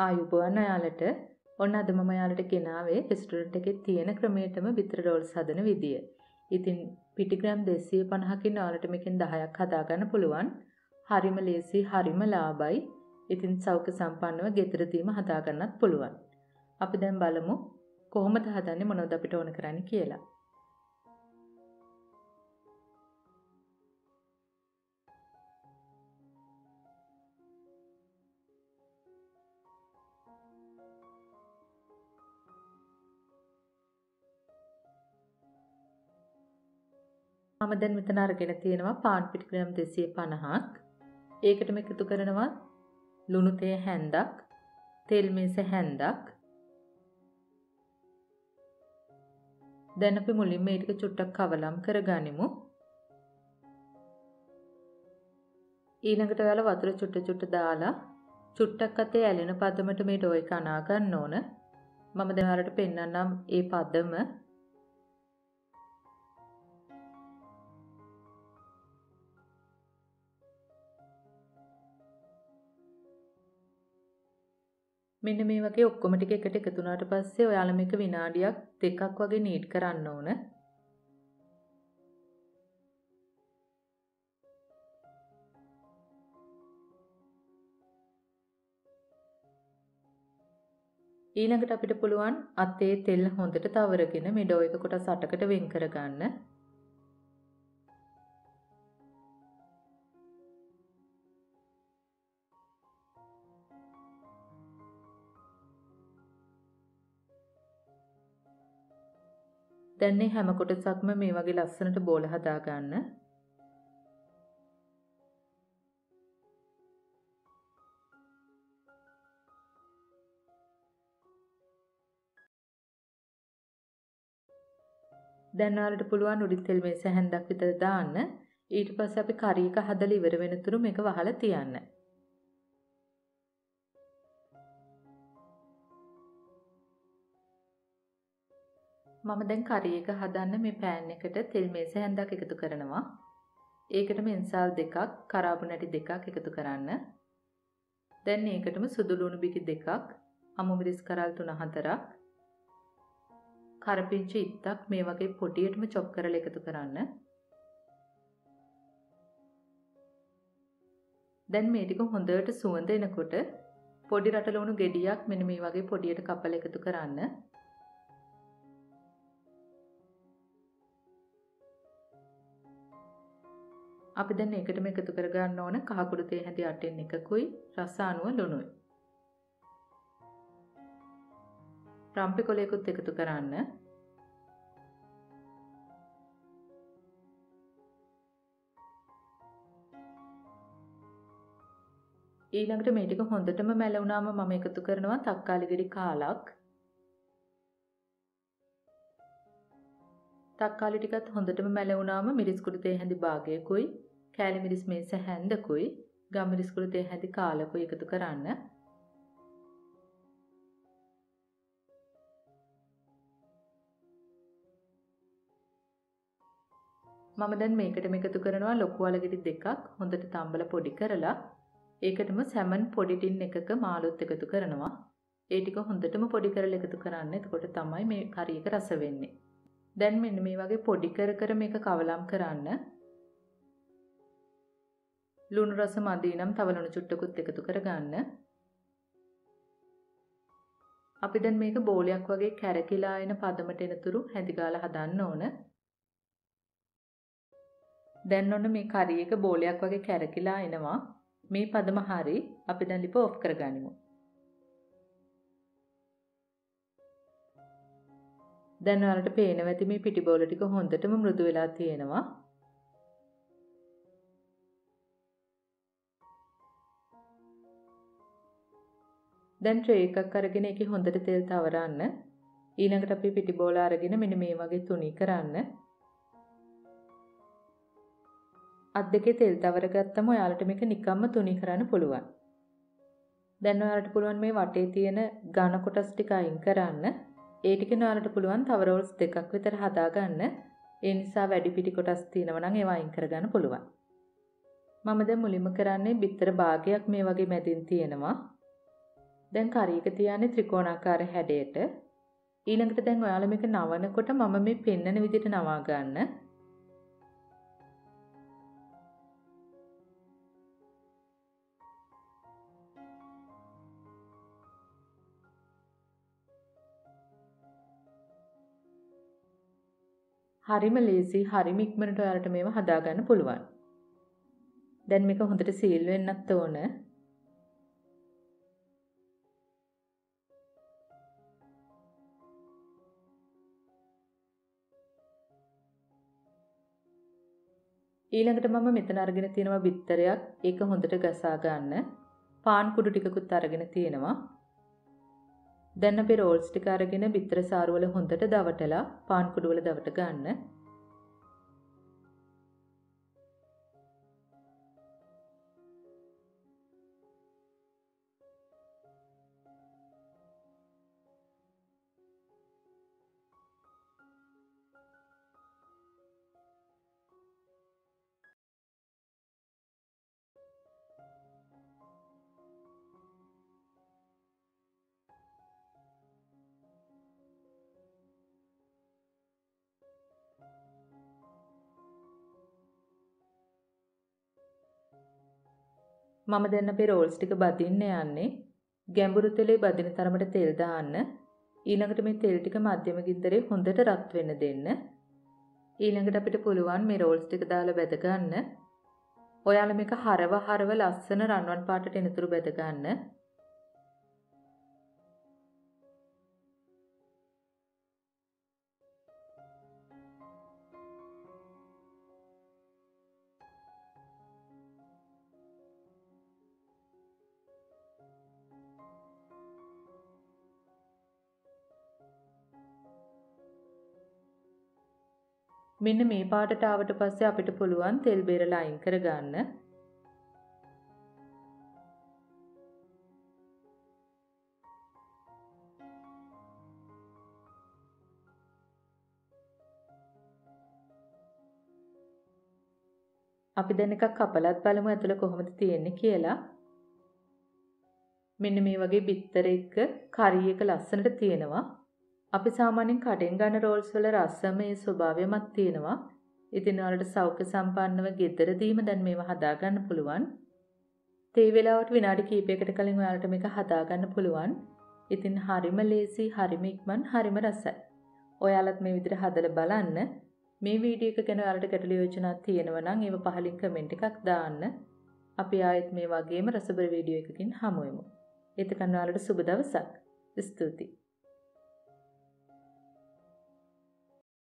ආයුබෝවන් ඔයාලට. ඔන්න අද මම ඔයාලට ගෙනාවේ රෙස්ටොරන්ට් එකේ තියෙන ක්‍රමයටම බිත්තර රෝල්ස් හදන විදිය. ඉතින් පිටි ග්‍රෑම් 250කින් ඔයාලට මේකෙන් 10ක් හදාගන්න පුළුවන්. හරිම ලේසි, හරිම ලාභයි. ඉතින් සෞඛ්‍ය සම්පන්නව ගෙදරදීම හදාගන්නත් පුළුවන්. අපි දැන් බලමු කොහොමද හදන්නේ, මොනවද අපිට ඕන කරන්නේ කියලා. මම දැන් මෙතන අරගෙන තියෙනවා පාන් පිටි ග්‍රෑම් 250ක්. ඒකටම එකතු කරනවා ලුණු තේ හැන්දක්, තෙල් මේස හැන්දක්. දැන් අපි මුලින්ම මේ ටික චුට්ටක් කවලම් කරගනිමු. ඊළඟට ඔයාලා වතුර චුට්ට දාලා චුට්ටක් අතේ ඇලෙන පදමට මේ ඩෝ එක අනා ගන්න ඕන. මම දැන් ඔයාලට පෙන්නන්නම් ඒ පදම. මෙන්න මේ වගේ ඔක්කොම ටික එකට එකතු වුණාට පස්සේ ඔයාලා මේක විනාඩියක් දෙකක් වගේ නීට් කරන්න ඕන. ඊළඟට අපිට පුළුවන් අතේ තෙල් හොඳට තවරගෙන මේ ඩෝ එක කොටස් 8කට වෙන් කරගන්න. දැන් මේ හැම කොටසක්ම මේ වගේ ලස්සනට බෝල හදා ගන්න. දැන් ඔයාලට පුළුවන් උඩින් තෙල් මේස හැන්දක් විතර දාන්න. ඊට පස්සේ අපි කරි එක හදලා ඉවර වෙනතුරු මේක වහලා තියන්න. මම දැන් කරි එක හදන්න මේ පෑන් එකට තෙල් මේස හැන්දක් එකතු කරනවා. ඒකටම එන්සාල් දෙකක්, කරාබු නැටි දෙකක් එකතු කරන්න. දැන් ඒකටම සුදු ලුණු බිකි දෙකක්, අමු මිරිස් කරල් 3-4ක්, කරපිංචි ඉත්තක් මේ වගේ පොඩියටම චොප් කරලා එකතු කරන්න. දැන් මේ ටික හොඳට සුවඳ එනකොට පොඩි රට ලුණු ගෙඩියක් මෙන්න මේ වගේ පොඩියට කපලා එකතු කරන්න. අපි දැන් ඒකටම එකතු කර ගන්න ඕන කහකුඩු තේ හැඳි 8න් එකකුයි, රස අනුව ලුණුයි. රම්පි කොලයකුත් එකතු කරන්න. ඊළඟට මේ ටික හොඳටම මැලුණාම මම එකතු කරනවා තක්කාලි ගෙඩි කාලක්. තක්කාලි ටිකත් හොඳටම මැලුණාම මිරිස් කුඩු තේ හැඳි භාගයකුයි, කෑලි මිරිස් මේස හැන්දකුයි, ගම් මිරිස් කුඩු තේ හැඳි කාලකුයි එකතු කරන්න. මම දැන් මේකටම එකතු කරනවා ලොකු අලගෙඩි දෙකක් හොඳට තම්බලා පොඩි කරලා. ඒකටම සැමන් පොඩි ටින් එකක මාළුත් එකතු කරනවා. ඒ ටික හොඳටම පොඩි කරලා එකතු කරන්න. එතකොට තමයි මේ කරි එක රස වෙන්නේ. දැන් මෙන්න මේ වගේ පොඩි කර කර මේක කවලම් කරන්න. ලුණු රස මදි නම් තව ලුණු චුට්ටකුත් එකතු කරගන්න. අපි දැන් මේක බෝලයක් වගේ කැරකිලා එන පදමට එනතුරු හැඳි ගාලා හදන්න ඕන. දැන් ඔන්න මේ කරි එක බෝලයක් වගේ කැරකිලා එනවා. මේ පදම හරි. අපි දැන් ලිප ඔෆ් කරගනිමු. දැන් ඔයාලට පේනවා ඇති මේ පිටි බෝල ටික හොඳටම මෘදු වෙලා තියෙනවා. දැන් ට්‍රේ එකක් අරගෙන ඒකේ හොඳට තෙල් තවරන්න. ඊළඟට අපි පිටි බෝල අරගෙන මෙන්න මේ වගේ තුනී කරන්න. අත් දෙකේ තෙල් තවර ගත්තම ඔයාලට මේක නිකම්ම තුනී කරන්න පුළුවන්. දැන් ඔයාලට පුළුවන් මේ වටේ තියෙන ඝන කොටස් ටික අයින් කරන්න. ඒ ටිකෙන් ඔයාලට පුළුවන් තව රෝල්ස් දෙකක් විතර හදාගන්න. ඒ නිසා වැඩි පිටි කොටස් තියෙනවා නම් ඒවා අයින් කරගන්න පුළුවන්. මම දැන් මුලින්ම කරන්නේ බිත්තර භාගයක් මේ වගේ මැදින් තියෙනවා. දැන් කරි එක තියන්නේ ත්‍රිකෝණාකාර හැඩයට. ඊළඟට දැන් ඔයාලා මේක නවනකොට මම මේ පෙන්නන විදිහට නවා ගන්න. හරිම ලේසි, හරිම ඉක්මනට ඔයාලට මේව හදාගන්න පුළුවන්. දැන් මේක හොඳට සීල් වෙන්නත් ඕන. ඊළඟට මම මෙතන අරගෙන තියෙනවා බිත්තරයක්. ඒක හොඳට ගසා ගන්න. පාන් කුඩු ටිකකුත් අරගෙන තියෙනවා. දැන් අපි රෝල්ස් ටික අරගෙන බිත්තර සාරු වල හොඳට දවටලා පාන් කුඩු වල දවට ගන්න. මම දැන් අපේ රෝල්ස් ටික බදින්න යන්නේ. ගැඹුරු තෙලේ බදින තරමට තෙල් දාන්න. ඊළඟට මේ තෙල් ටික මධ්‍යම ගින්දරේ හොඳට රත් වෙන්න දෙන්න. ඊළඟට අපිට පුළුවන් මේ රෝල්ස් ටික දාලා බැද ගන්න. ඔයාලා මේක හරව ලස්සන රන්වන් පාටට එනතුරු බැද ගන්න. මෙන්න මේ පාටට ආවට පස්සේ අපිට පුළුවන් තෙල් බේරලා අයින් කරගන්න. අපි දැන් එකක් කපලත් බලමු ඇතුළ කොහොමද තියෙන්නේ කියලා. මෙන්න මේ වගේ බිත්තර එක්ක කරි එක ලස්සනට තියෙනවා. අපි සාමාන්‍යයෙන් කඩෙන් ගන්න රෝල්ස් වල රසමය ස්වභාවයමක් තියෙනවා. ඉතින් ඔයාලට සෞඛ්‍ය සම්පන්නව ගෙදරදීම දැන් මේව හදා ගන්න පුළුවන්. තේ වේලාවට විනාඩි කිහිපයකට කලින් ඔයාලට මේක හදා ගන්න පුළුවන්. ඉතින් හරිම ලේසි, හරිම ඉක්මන්, හරිම රසයි. ඔයාලත් මේ විදිහට හදලා බලන්න. මේ වීඩියෝ එක ගැන ඔයාලට ගැටළු යෝජනා තියෙනවා නම් ඒව පහලින් කමෙන්ට් එකක් දාන්න. අපි ආයෙත් මේ වගේම රසබර වීඩියෝ එකකින් හමු වෙමු. එතකන් ඔයාලට සුබ දවසක්. ස්තුතියි.